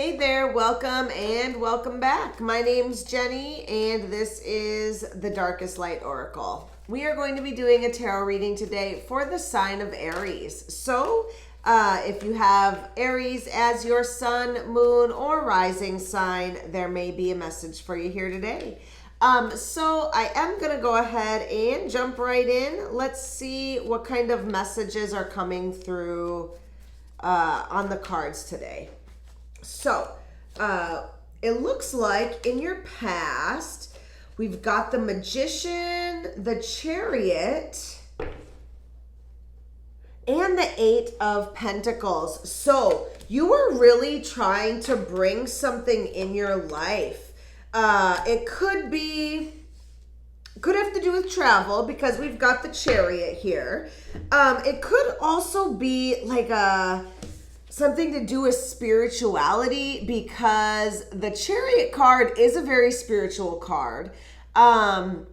Hey there, welcome and welcome back. My name's Jenny and this is the Darkest Light Oracle. We are going to be doing a tarot reading today for the sign of Aries. So if you have Aries as your sun, moon, or rising sign, there may be a message for you here today. So I am going to go ahead and jump right in. Let's see what kind of messages are coming through on the cards today. So, it looks like in your past, we've got the Magician, the Chariot, and the Eight of Pentacles. So, you were really trying to bring something in your life. It could have to do with travel because we've got the Chariot here. It could also be like something to do with spirituality because the Chariot card is a very spiritual card. And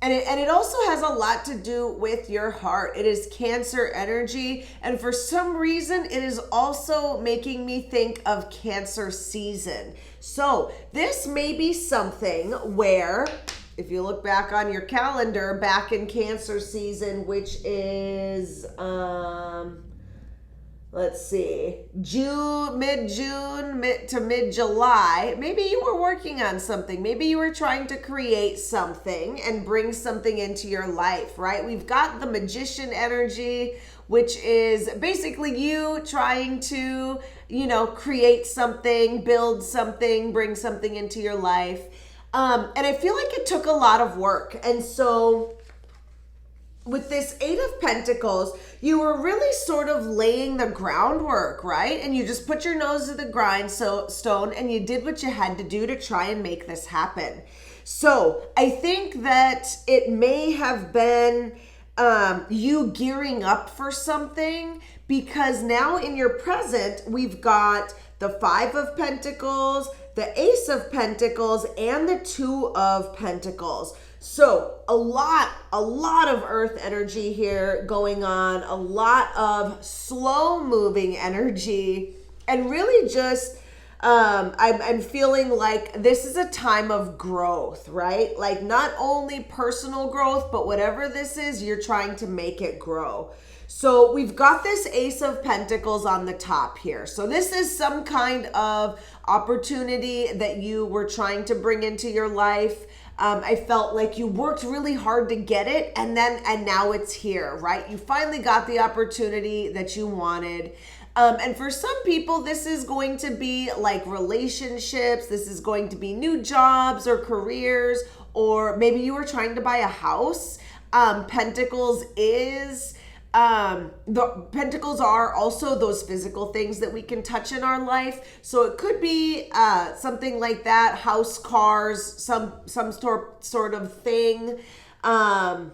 it also has a lot to do with your heart. It is Cancer energy. And for some reason, it is also making me think of Cancer season. So this may be something where, if you look back on your calendar, back in Cancer season, which is, let's see, mid-June to mid-July, maybe you were working on something. Maybe you were trying to create something and bring something into your life, right? We've got the Magician energy, which is basically you trying to, create something, build something, bring something into your life. And I feel like it took a lot of work. And so with this Eight of Pentacles, you were really sort of laying the groundwork, right? And you just put your nose to the grindstone and you did what you had to do to try and make this happen. So I think that it may have been you gearing up for something, because now in your present, we've got the Five of Pentacles, the Ace of Pentacles, and the Two of Pentacles. So a lot of earth energy here going on, a lot of slow moving energy, and really just, I'm feeling like this is a time of growth, right? Like not only personal growth, but whatever this is, you're trying to make it grow. So we've got this Ace of Pentacles on the top here. So this is some kind of opportunity that you were trying to bring into your life. I felt like you worked really hard to get it, and now it's here, right? You finally got the opportunity that you wanted. And for some people, this is going to be like relationships. This is going to be new jobs or careers, or maybe you were trying to buy a house. Pentacles is... the Pentacles are also those physical things that we can touch in our life. So it could be something like that, house, cars, some sort of thing. But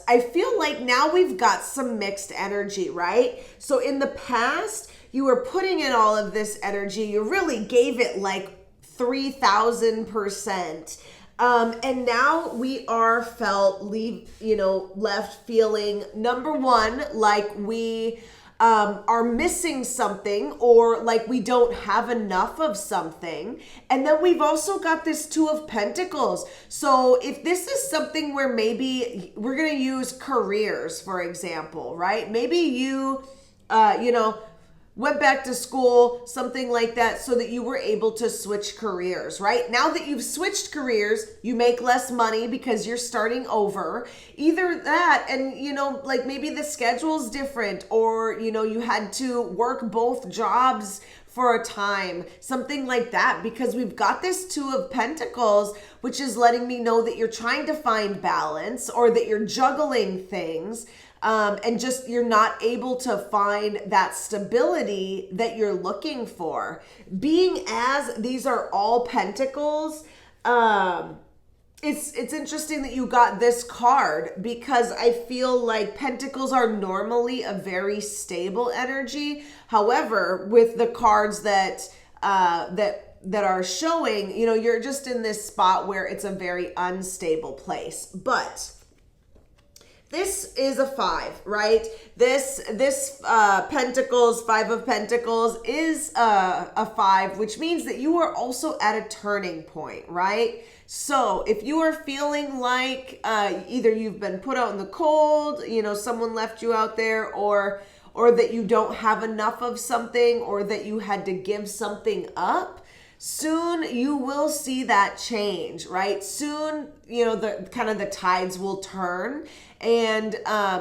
I feel like now we've got some mixed energy, right? So in the past, you were putting in all of this energy. You really gave it like 3,000%. And now we are left feeling, number one, like we are missing something, or like we don't have enough of something. And then we've also got this Two of Pentacles. So if this is something where maybe we're going to use careers, for example, right? Maybe you, went back to school, something like that, so that you were able to switch careers, right? Now that you've switched careers, you make less money because you're starting over. Either that, and like maybe the schedule's different, or you had to work both jobs for a time, something like that, because we've got this Two of Pentacles, which is letting me know that you're trying to find balance, or that you're juggling things. And just you're not able to find that stability that you're looking for. Being as these are all Pentacles, it's interesting that you got this card, because I feel like Pentacles are normally a very stable energy. However, with the cards that are showing, you're just in this spot where it's a very unstable place. But this is a 5, right? This Pentacles, 5 of Pentacles is a 5, which means that you are also at a turning point, right? So if you are feeling like either you've been put out in the cold, you know, someone left you out there, or that you don't have enough of something, or that you had to give something up, soon you will see that change, right? Soon, you know, the tides will turn. And,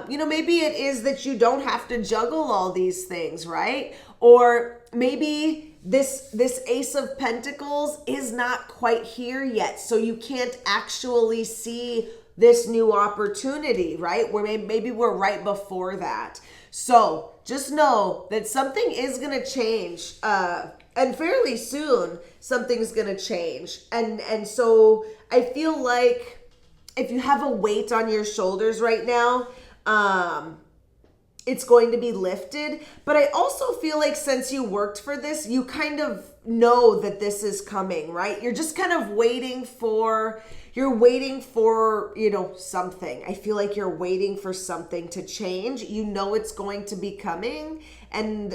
you know, maybe it is that you don't have to juggle all these things, right? Or maybe this Ace of Pentacles is not quite here yet. So you can't actually see this new opportunity, right? Where maybe we're right before that. So just know that something is going to change, and fairly soon something's going to change. And so I feel like if you have a weight on your shoulders right now, it's going to be lifted. But I also feel like since you worked for this, you kind of know that this is coming, right? You're just kind of waiting for, you know, something. I feel like you're waiting for something to change. You know it's going to be coming, and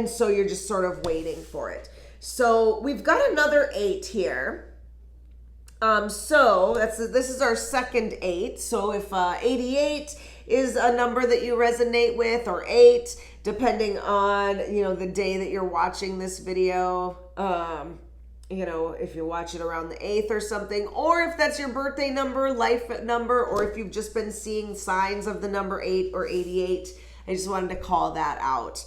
so you're just sort of waiting for it. So we've got another 8 here. So this is our second 8. So if 88 is a number that you resonate with, or 8, depending on, you know, the day that you're watching this video, you know, if you watch it around the 8th or something, or if that's your birthday number, life number, or if you've just been seeing signs of the number 8 or 88, I just wanted to call that out.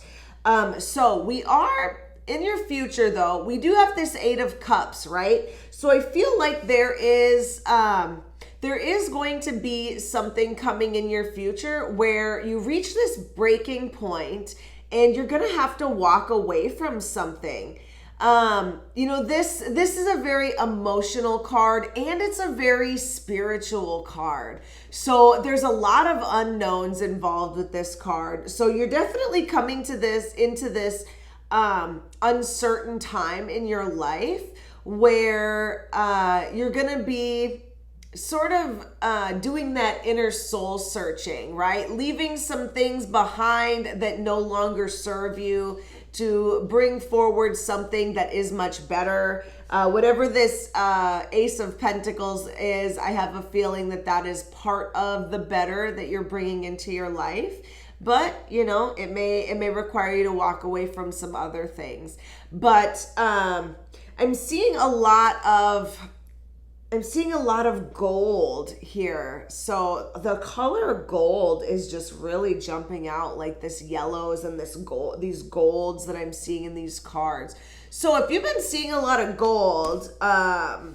So we are in your future, though. We do have this 8 of Cups, right? So I feel like there is going to be something coming in your future where you reach this breaking point and you're going to have to walk away from something. You know, this is a very emotional card, and it's a very spiritual card. So there's a lot of unknowns involved with this card. So you're definitely coming into this uncertain time in your life where you're going to be sort of doing that inner soul searching, right? Leaving some things behind that no longer serve you to bring forward something that is much better. Whatever this Ace of Pentacles is, I have a feeling that is part of the better that you're bringing into your life. But, you know, it may require you to walk away from some other things. But I'm seeing a lot of gold here. So the color gold is just really jumping out, like this yellows and these golds that I'm seeing in these cards. So if you've been seeing a lot of gold, I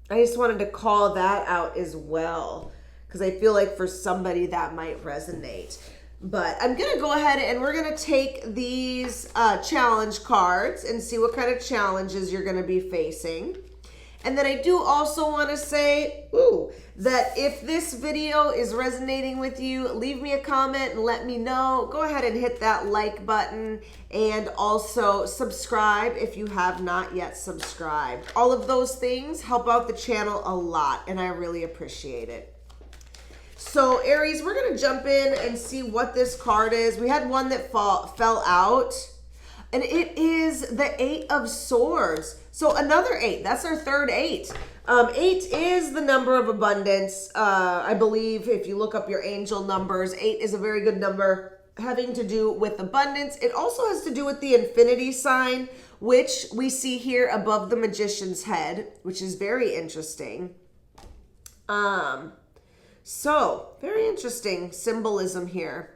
just wanted to call that out as well, because I feel like for somebody that might resonate. But I'm going to go ahead and we're going to take these challenge cards and see what kind of challenges you're going to be facing. And then I do also want to say, that if this video is resonating with you, leave me a comment and let me know. Go ahead and hit that like button, and also subscribe if you have not yet subscribed. All of those things help out the channel a lot, and I really appreciate it. So Aries, we're going to jump in and see what this card is. We had one that fell out, and it is the 8 of Swords. So another 8, that's our third 8. 8 is the number of abundance. I believe if you look up your angel numbers, 8 is a very good number having to do with abundance. It also has to do with the infinity sign, which we see here above the magician's head, which is very interesting. So very interesting symbolism here.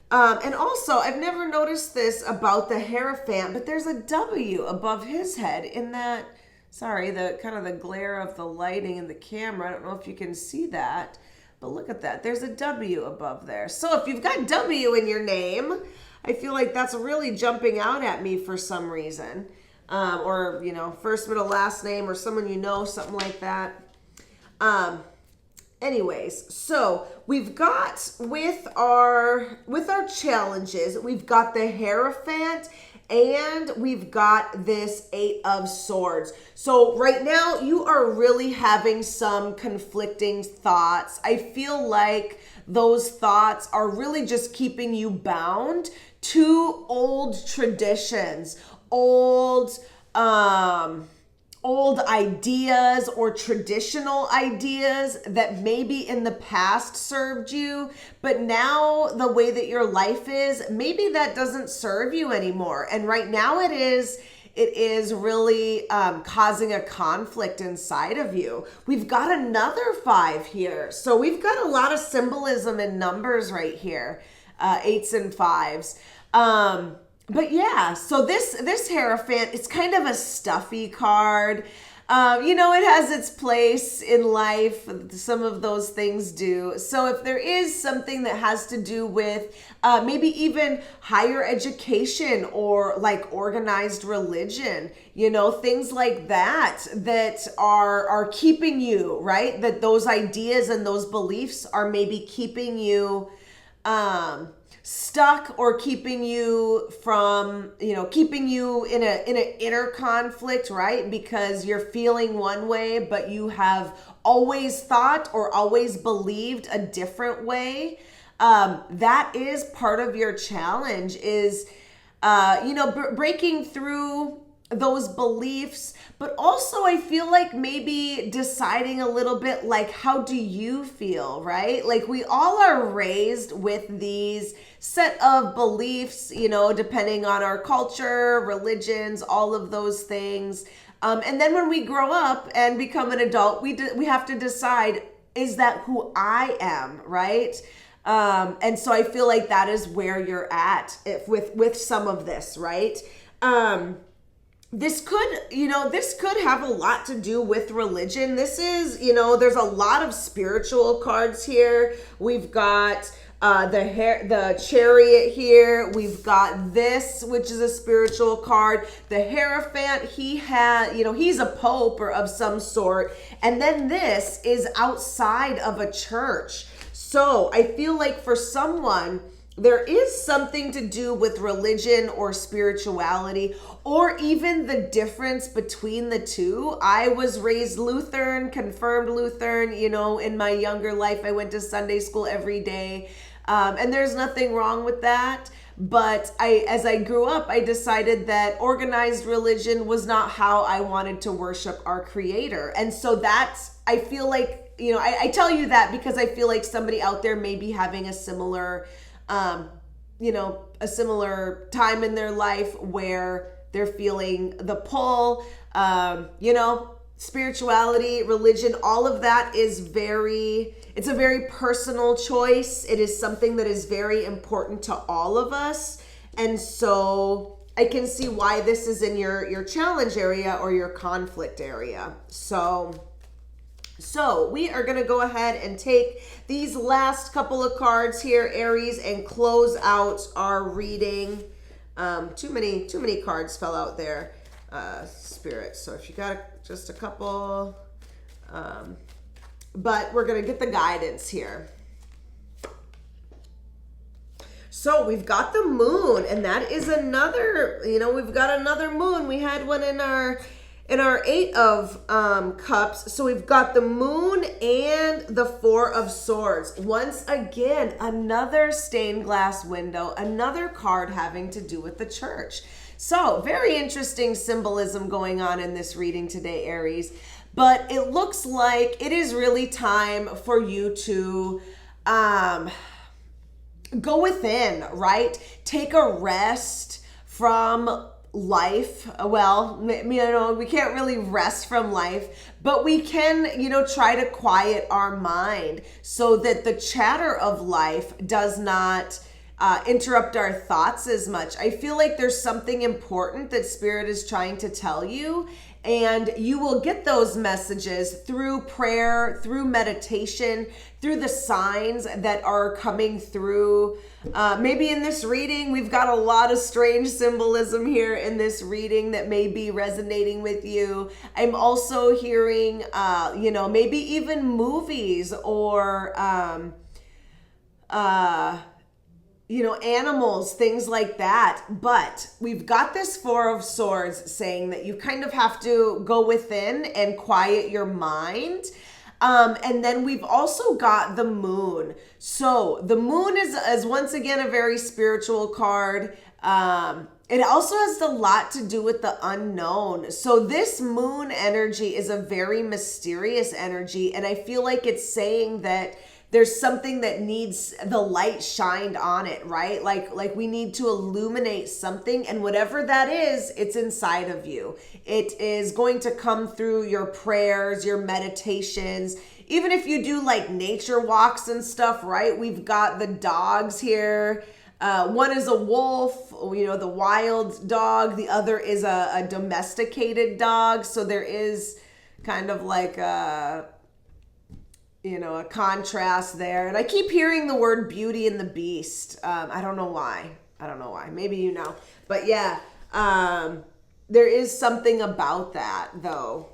And also, I've never noticed this about the Hierophant, but there's a W above his head in that, sorry, the kind of the glare of the lighting in the camera. I don't know if you can see that, but look at that. There's a W above there. So if you've got W in your name, I feel like that's really jumping out at me for some reason. Or, you know, first, middle, last name, or someone you know, something like that. Anyways, so we've got with our challenges, we've got the Hierophant And we've got this 8 of Swords. So right now you are really having some conflicting thoughts. I feel like those thoughts are really just keeping you bound to old traditions, old ideas or traditional ideas that maybe in the past served you, but now the way that your life is, maybe that doesn't serve you anymore. And right now it is really causing a conflict inside of you. We've got another 5 here. So we've got a lot of symbolism in numbers right here, 8s and 5s. But yeah, so this Hierophant, it's kind of a stuffy card. It has its place in life. Some of those things do. So if there is something that has to do with maybe even higher education or like organized religion, things like that are keeping you, right? That those ideas and those beliefs are maybe keeping you stuck or keeping you from, keeping you in an inner conflict, right? Because you're feeling one way, but you have always thought or always believed a different way. That is part of your challenge is, breaking through those beliefs, but also I feel like maybe deciding a little bit like, how do you feel, right? Like we all are raised with these set of beliefs, depending on our culture, religions, all of those things. And then when we grow up and become an adult, we have to decide, is that who I am, right? And so I feel like that is where you're at with some of this, right? This could have a lot to do with religion. This is, there's a lot of spiritual cards here. We've got the Chariot here. We've got this, which is a spiritual card. The Hierophant, he's a pope or of some sort. And then this is outside of a church. So I feel like for someone, there is something to do with religion or spirituality, or even the difference between the two. I was raised Lutheran, confirmed Lutheran, in my younger life. I went to Sunday school every day. And there's nothing wrong with that. But as I grew up, I decided that organized religion was not how I wanted to worship our Creator. And so I feel like, I tell you that because I feel like somebody out there may be having a similar a similar time in their life where they're feeling the pull, spirituality, religion, all of that it's a very personal choice. It is something that is very important to all of us. And so I can see why this is in your challenge area or your conflict area. So we are going to go ahead and take these last couple of cards here, Aries, and close out our reading. Too many cards fell out there, Spirit. So if you got just a couple, but we're going to get the guidance here. So we've got the Moon, and that is another, we've got another moon. We had one in our 8 of Cups. So we've got the Moon and the 4 of Swords. Once again, another stained glass window, another card having to do with the church. So very interesting symbolism going on in this reading today, Aries. But it looks like it is really time for you to go within, right? Take a rest from life. Well, we can't really rest from life, but we can, try to quiet our mind so that the chatter of life does not interrupt our thoughts as much. I feel like there's something important that Spirit is trying to tell you, and you will get those messages through prayer, through meditation, through the signs that are coming through. Maybe in this reading, we've got a lot of strange symbolism here in this reading that may be resonating with you. I'm also hearing, maybe even movies or animals, things like that. But we've got this Four of Swords saying that you kind of have to go within and quiet your mind. And then we've also got the Moon. So the Moon is once again a very spiritual card. It also has a lot to do with the unknown. So this Moon energy is a very mysterious energy. And I feel like it's saying that there's something that needs the light shined on it, right? Like we need to illuminate something, and whatever that is, it's inside of you. It is going to come through your prayers, your meditations, even if you do like nature walks and stuff, right? We've got the dogs here. One is a wolf, the wild dog. The other is a domesticated dog. So there is kind of like a contrast there. And I keep hearing the word Beauty and the Beast. I don't know why. Maybe you know. But yeah, there is something about that, though,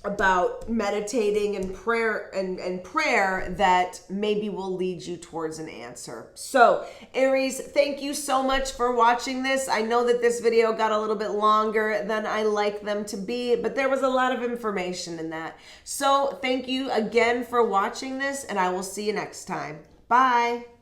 about meditating and prayer and prayer that maybe will lead you towards an answer. So Aries, thank you so much for watching this. I know that this video got a little bit longer than I like them to be, but there was a lot of information in that. So thank you again for watching this, and I will see you next time. Bye.